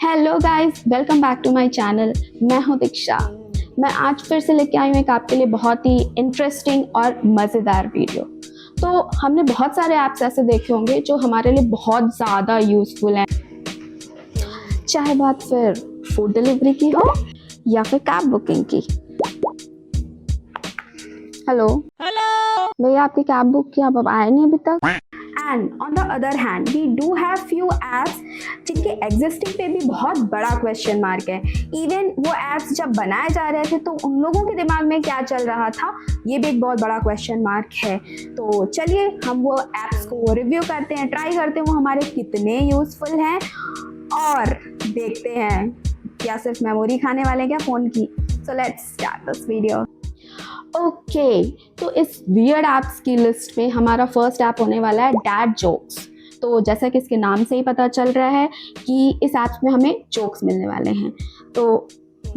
Hello guys, welcome back to my channel. मैं हूं दीक्षा। मैं आज फिर से लेके आई हूँ एक आपके लिए बहुत ही इंटरेस्टिंग और मज़ेदार वीडियो। तो हमने बहुत सारे ऐप्स ऐसे देखे होंगे जो हमारे लिए बहुत ज़्यादा यूज़फुल हैं, चाहे बात फिर फूड डिलीवरी की हो या फिर कैब बुकिंग की। हेलो भैया, आपकी कैब बुक की, आप अब आए नहीं अभी तक। And on the other hand we do have few apps जिनके एग्जिस्टिंग पे भी बहुत बड़ा क्वेश्चन मार्क है। इवन वो एप्स जब बनाए जा रहे थे तो उन लोगों के दिमाग में क्या चल रहा था, ये भी एक बहुत बड़ा क्वेश्चन मार्क है। तो चलिए हम वो एप्स को रिव्यू करते हैं, ट्राई करते हैं वो हमारे कितने यूजफुल हैं और देखते हैं क्या सिर्फ मेमोरी खाने वाले क्या फ़ोन की। So let's start this video. Okay, तो इस वियर्ड ऐप्स की लिस्ट में हमारा फर्स्ट ऐप होने वाला है डैड जोक्स। तो जैसा कि इसके नाम से ही पता चल रहा है कि इस ऐप्स में हमें जोक्स मिलने वाले हैं। तो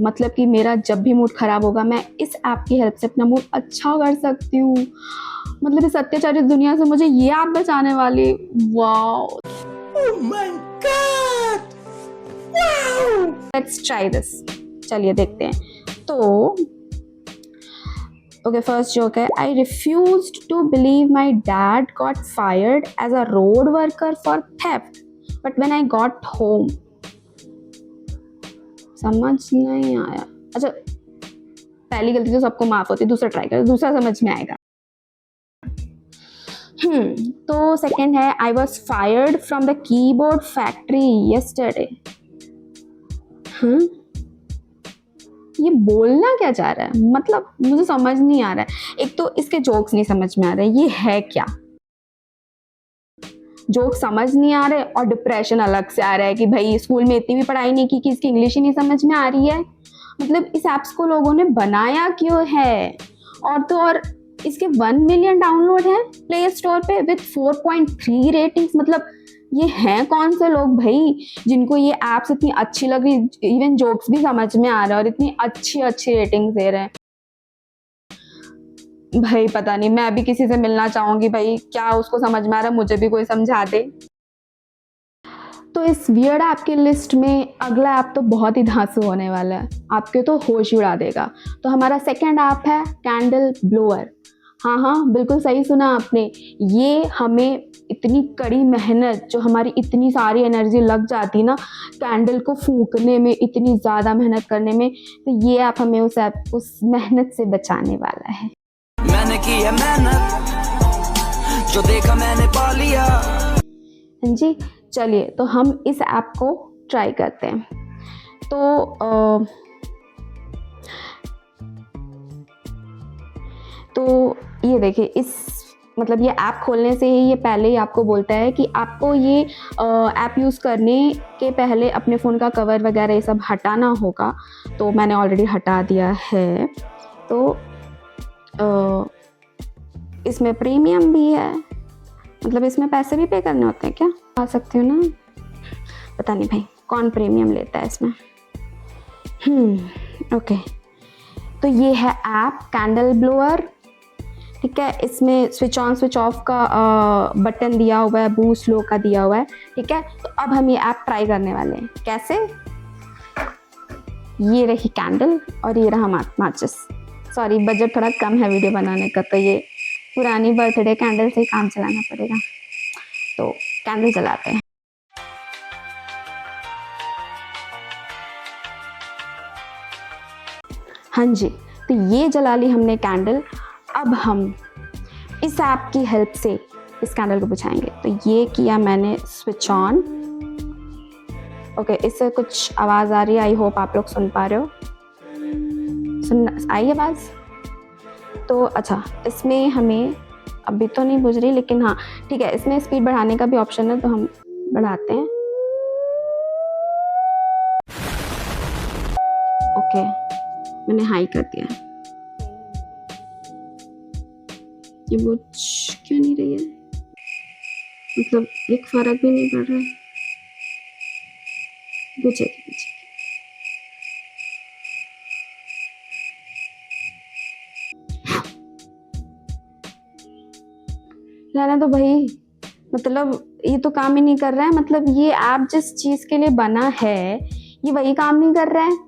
मतलब कि मेरा जब भी मूड ख़राब होगा मैं इस ऐप की हेल्प से अपना मूड अच्छा कर सकती हूँ। मतलब इस अत्याचारित दुनिया से मुझे ये ऐप बचाने वाली। Wow, oh my God, wow, let's try this. चलिए देखते हैं। तो okay, first joke है, I refused to believe my dad got fired as a road worker for theft, but when I got home, समझ नहीं आया। अच्छा, पहली गलती तो सबको माफ होती है, दूसरा ट्राई कर, दूसरा समझ में आएगा। तो सेकंड है, I was fired from the keyboard factory yesterday। ये बोलना क्या चाह रहा है, मतलब मुझे समझ नहीं आ रहा है। एक तो इसके जोक्स नहीं समझ में आ रहे, ये है क्या, जोक समझ नहीं आ रहे और डिप्रेशन अलग से आ रहा है कि भाई स्कूल में इतनी भी पढ़ाई नहीं की कि इसकी इंग्लिश ही नहीं समझ में आ रही है। मतलब इस ऐप्स को लोगों ने बनाया क्यों है। और तो और इसके 1 मिलियन डाउनलोड है प्ले स्टोर पे विद 4.3 रेटिंग्स। मतलब ये हैं कौन से लोग भाई जिनको ये ऐप्स इतनी अच्छी लग रही, इवन जोक्स भी समझ में आ रहा है और इतनी अच्छी अच्छी रेटिंग्स दे रहे हैं। भाई पता नहीं, मैं भी किसी से मिलना चाहूंगी भाई, क्या उसको समझ में आ रहा है, मुझे भी कोई समझा दे। तो इस वियर्ड ऐप की लिस्ट में अगला ऐप तो बहुत ही धांसू होने वाला है, आपके तो होश ही उड़ा देगा। तो हमारा सेकंड ऐप है कैंडल ब्लोअर। हाँ हाँ, बिल्कुल सही सुना आपने। ये हमें इतनी कड़ी मेहनत, जो हमारी इतनी सारी एनर्जी लग जाती ना कैंडल को फूंकने में, इतनी ज़्यादा मेहनत करने में, तो ये ऐप हमें उस मेहनत से बचाने वाला है। मैंने की है मेहनत, जो देखा मैंने पा लिया। हाँ जी, चलिए तो हम इस ऐप को ट्राई करते हैं। तो ये देखिए, इस मतलब ये ऐप खोलने से ही ये पहले ही आपको बोलता है कि आपको ये ऐप यूज़ करने के पहले अपने फ़ोन का कवर वगैरह ये सब हटाना होगा। तो मैंने ऑलरेडी हटा दिया है। तो इसमें प्रीमियम भी है, मतलब इसमें पैसे भी पे करने होते हैं क्या, आ सकती हूँ ना, पता नहीं भाई कौन प्रीमियम लेता है इसमें। ओके, तो ये है ऐप कैंडल ब्लोअर। ठीक है, इसमें स्विच ऑन स्विच ऑफ का बटन दिया हुआ है, बूस्ट लो का दिया हुआ है। ठीक है, तो अब हम ये ऐप ट्राई करने वाले हैं। कैसे, ये रही कैंडल और ये रहा माचिस। सॉरी, बजट थोड़ा कम है वीडियो बनाने का, तो ये पुरानी बर्थडे कैंडल से ही काम चलाना पड़ेगा। तो कैंडल जलाते हैं। हाँ जी, तो ये जला ली हमने कैंडल। अब हम इस ऐप की हेल्प से इस कैंडल को बुझाएंगे। तो ये किया मैंने स्विच ऑन। ओके, इससे कुछ आवाज़ आ रही है, आई होप आप लोग सुन पा रहे हो। सुन आई आवाज़? तो अच्छा, इसमें हमें अभी तो नहीं बुझ रही, लेकिन हाँ ठीक है, इसमें स्पीड बढ़ाने का भी ऑप्शन है, तो हम बढ़ाते हैं। ओके, मैंने हाई कर दिया। ये बुझ क्यों नहीं रही है, मतलब एक फर्क भी नहीं पड़ रहा है। बुझेगी। रहना तो भाई, मतलब ये तो काम ही नहीं कर रहा है। मतलब ये ऐप जिस चीज के लिए बना है ये वही काम नहीं कर रहा है।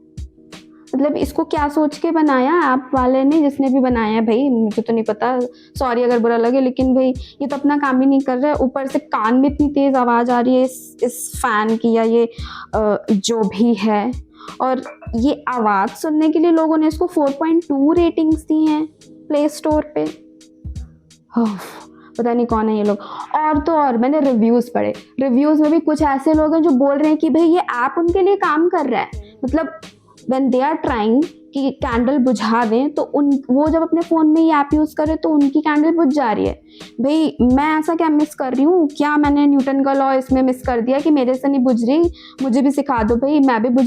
मतलब इसको क्या सोच के बनाया ऐप वाले ने, जिसने भी बनाया है भाई, मुझे तो नहीं पता, सॉरी अगर बुरा लगे, लेकिन भाई ये तो अपना काम ही नहीं कर रहा है। ऊपर से कान में इतनी तेज आवाज आ रही है इस फैन की या ये जो भी है, और ये आवाज सुनने के लिए लोगों ने इसको 4.2 रेटिंग्स दी हैं प्ले स्टोर पे। पता नहीं कौन है ये लोग। और तो और मैंने रिव्यूज पढ़े, रिव्यूज में भी कुछ ऐसे लोग हैं जो बोल रहे हैं कि भाई ये ऐप उनके लिए काम कर रहा है। मतलब व्हेन दे आर ट्राइंग कि कैंडल बुझा दें, तो वो जब अपने फ़ोन में ये ऐप यूज़ करे तो उनकी कैंडल बुझ जा रही है। भाई मैं ऐसा क्या मिस कर रही हूँ? क्या मैंने न्यूटन का लॉ इसमें मिस कर दिया कि मेरे से नहीं बुझ रही? मुझे भी सिखा दो भाई, मैं भी बुझ।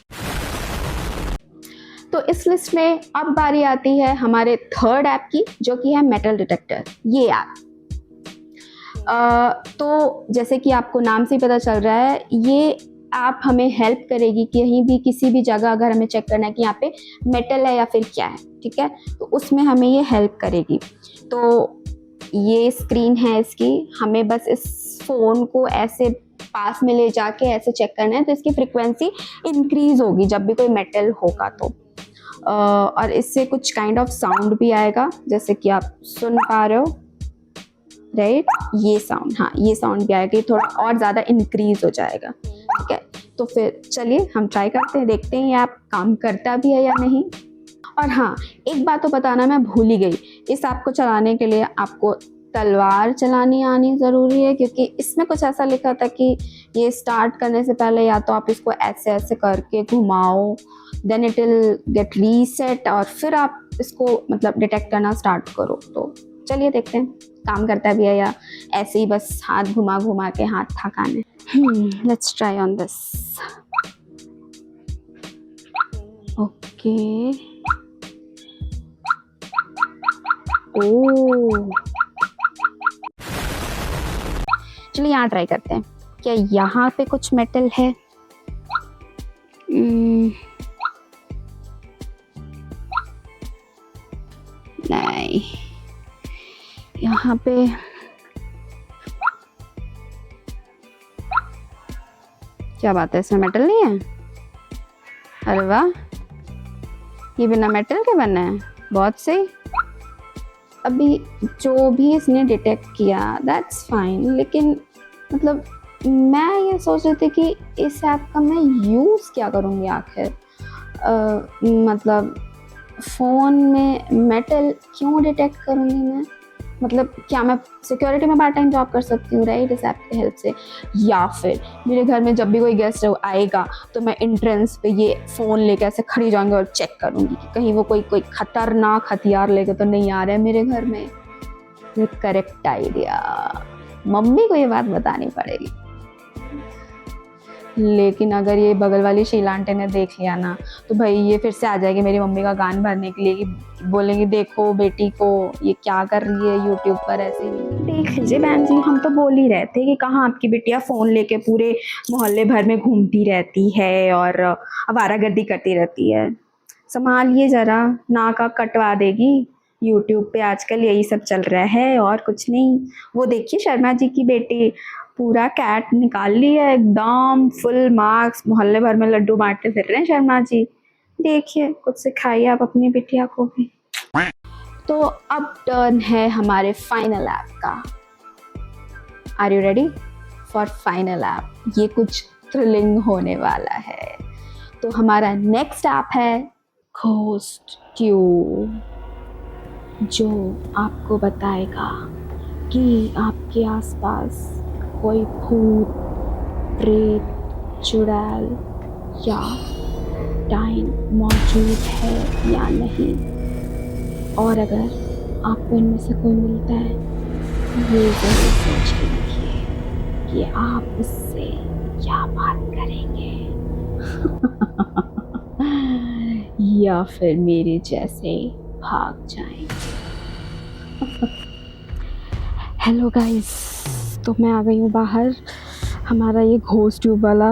तो इस लिस्ट में अब बारी आती है हमारे थर्ड ऐप की, जो कि है मेटल डिटेक्टर। ये ऐप तो जैसे कि आपको नाम से ही पता चल रहा है, ये ऐप हमें हेल्प करेगी कहीं भी किसी भी जगह अगर हमें चेक करना है कि यहाँ पे मेटल है या फिर क्या है, ठीक है, तो उसमें हमें ये हेल्प करेगी। तो ये स्क्रीन है इसकी, हमें बस इस फ़ोन को ऐसे पास में ले जाके ऐसे चेक करना है, तो इसकी फ्रिक्वेंसी इंक्रीज होगी जब भी कोई मेटल होगा तो। और इससे कुछ काइंड ऑफ साउंड भी आएगा, जैसे कि आप सुन पा रहे हो, राइट, ये साउंड, हाँ ये साउंड भी आएगा, थोड़ा और ज़्यादा इंक्रीज हो जाएगा, ठीक है। तो फिर चलिए हम ट्राई करते हैं, देखते हैं ये ऐप काम करता भी है या नहीं। और हाँ, एक बात तो बताना मैं भूल ही गई, इस ऐप को चलाने के लिए आपको तलवार चलानी आनी ज़रूरी है, क्योंकि इसमें कुछ ऐसा लिखा था कि ये स्टार्ट करने से पहले या तो आप इसको ऐसे ऐसे करके घुमाओ, then it will get reset, और फिर आप इसको मतलब डिटेक्ट करना स्टार्ट करो। तो चलिए देखते हैं काम करता भी है या ऐसे ही बस हाथ घुमा घुमा के हाथ थकाने। Let's try on this. Okay, oh चलिए यहाँ ट्राई करते हैं, क्या यहाँ पे कुछ मेटल है? नहीं, यहाँ पे क्या बात है, इसमें मेटल नहीं है? अरे वाह, ये बिना मेटल के बना है, बहुत सही। अभी जो भी इसने डिटेक्ट किया दैट्स फाइन, लेकिन मतलब मैं ये सोच रही थी कि इस ऐप का मैं यूज़ क्या करूँगी आखिर। मतलब फ़ोन में मेटल क्यों डिटेक्ट करूँगी मैं? मतलब क्या मैं सिक्योरिटी में पार्ट टाइम जॉब कर सकती हूँ, राइट, इस ऐप की हेल्प से? या फिर मेरे घर में जब भी कोई गेस्ट आएगा तो मैं एंट्रेंस पे ये फ़ोन लेके ऐसे खड़ी जाऊँगी और चेक करूँगी कि कहीं वो कोई खतरनाक हथियार लेके तो नहीं आ रहा है मेरे घर में। ये करेक्ट आइडिया, मम्मी को ये बात बतानी पड़ेगी। लेकिन अगर ये बगल वाली शीला आंटी ने देख लिया ना, तो भाई ये फिर से आ जाएगी मेरी मम्मी का गान भरने के लिए, कि बोलेंगे देखो बेटी को ये क्या कर रही है यूट्यूब पर ऐसे ही। देख लीजिए बहन जी, हम तो बोल ही रहे थे कि कहाँ आपकी बिटिया फ़ोन लेके पूरे मोहल्ले भर में घूमती रहती है और आवारागर्दी करती रहती है। संभालिए ज़रा, नाक कटवा देगी। यूट्यूब पे आजकल यही सब चल रहा है और कुछ नहीं। वो देखिए शर्मा जी की बेटी पूरा कैट निकाल ली है, एकदम फुल मार्क्स, मोहल्ले भर में लड्डू बांटते फिर रहे हैं शर्मा जी। देखिए, कुछ सिखाइए आप अपनी बिटिया को भी। तो अब टर्न है हमारे फाइनल ऐप का। Are you ready for final app? ये कुछ थ्रिलिंग होने वाला है। तो हमारा नेक्स्ट ऐप है घोस्ट ट्यूब, जो आपको बताएगा कि आपके आसपास कोई भूत, प्रेत, चुड़ैल या डाइन मौजूद है या नहीं। और अगर आपको इनमें से कोई मिलता है, ये ज़रूर सोच लीजिए कि आप उससे क्या बात करेंगे। या फिर मेरे जैसे भाग जाएंगे। हेलो गाइस, तो मैं आ गई हूँ बाहर हमारा ये घोस्ट ट्यूब वाला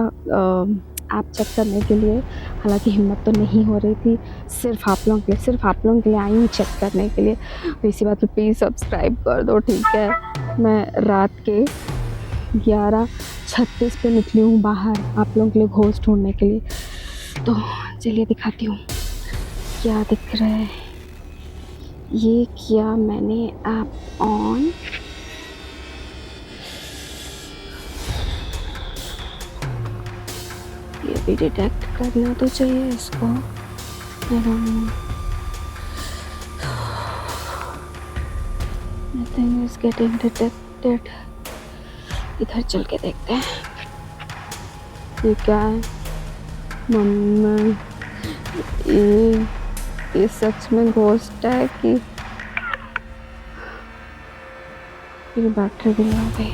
ऐप चेक करने के लिए। हालांकि हिम्मत तो नहीं हो रही थी, सिर्फ आप लोगों के लिए आई हूँ चेक करने के लिए। तो इसी बात पे प्लीज़ सब्सक्राइब कर दो, ठीक है। मैं रात के 11:36 पे निकली हूँ बाहर आप लोगों के लिए घोस्ट ढूंढने के लिए। तो चलिए दिखाती हूँ क्या दिख रहा है। ये किया मैंने ऐप ऑन, ये भी डिटेक्ट करना तो चाहिए इसको। I don't know. Nothing is getting detected. इधर चल के देखते हैं ये क्या है। मम्मा ये सच में घोस्ट है कि मेरी बैटरी भी आ गई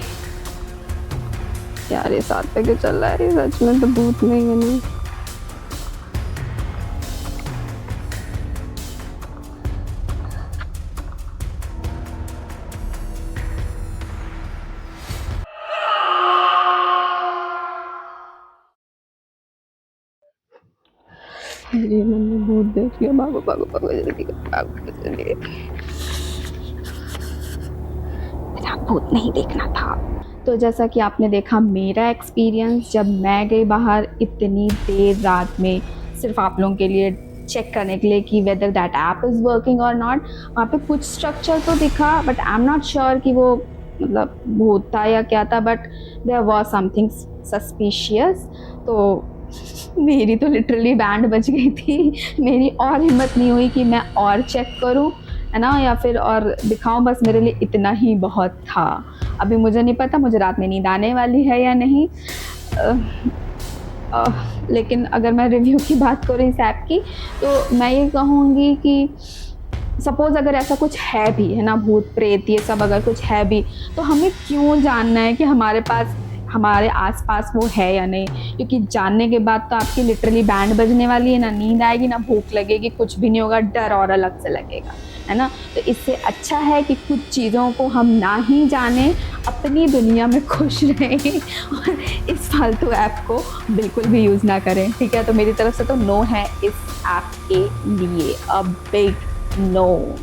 यार। ये 7 पे क्यों चल रहा है? ये सच में तो भूत नहीं है ना। मेरी मम्मी भूत देख लिया। भागो भागो भागो जल्दी भागो जल्दी। मेरा भूत नहीं देखना था। तो जैसा कि आपने देखा मेरा एक्सपीरियंस जब मैं गई बाहर इतनी देर रात में सिर्फ आप लोगों के लिए चेक करने के लिए कि whether that app is working और नॉट। वहाँ पे कुछ स्ट्रक्चर तो दिखा but I am not sure कि वो मतलब भूत था या क्या था, but there was something suspicious. तो मेरी तो लिटरली बैंड बज गई थी। मेरी और हिम्मत नहीं हुई कि मैं और चेक करूं, है ना, या फिर और दिखाऊं। बस मेरे लिए इतना ही बहुत था। अभी मुझे नहीं पता मुझे रात में नींद आने वाली है या नहीं। लेकिन अगर मैं रिव्यू की बात करूँ इस ऐप की तो मैं ये कहूँगी कि सपोज़ अगर ऐसा कुछ है भी, है ना, भूत प्रेत ये सब अगर कुछ है भी, तो हमें क्यों जानना है कि हमारे पास हमारे आसपास वो है या नहीं? क्योंकि जानने के बाद तो आपकी लिटरली बैंड बजने वाली है, ना नींद आएगी ना भूख लगेगी, कुछ भी नहीं होगा, डर और अलग से लगेगा, है ना। तो इससे अच्छा है कि कुछ चीज़ों को हम ना ही जानें, अपनी दुनिया में खुश रहें और इस फालतू ऐप को बिल्कुल भी यूज़ ना करें, ठीक है। तो मेरी तरफ से तो नो है इस ऐप के लिए, अ बिग नो।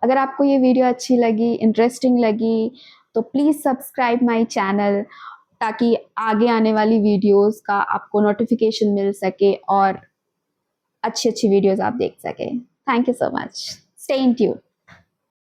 अगर आपको ये वीडियो अच्छी लगी, इंटरेस्टिंग लगी, तो प्लीज़ सब्सक्राइब माय चैनल ताकि आगे आने वाली वीडियोस का आपको नोटिफिकेशन मिल सके और अच्छी अच्छी वीडियोस आप देख सकें। Thank you so much. Stay in tune.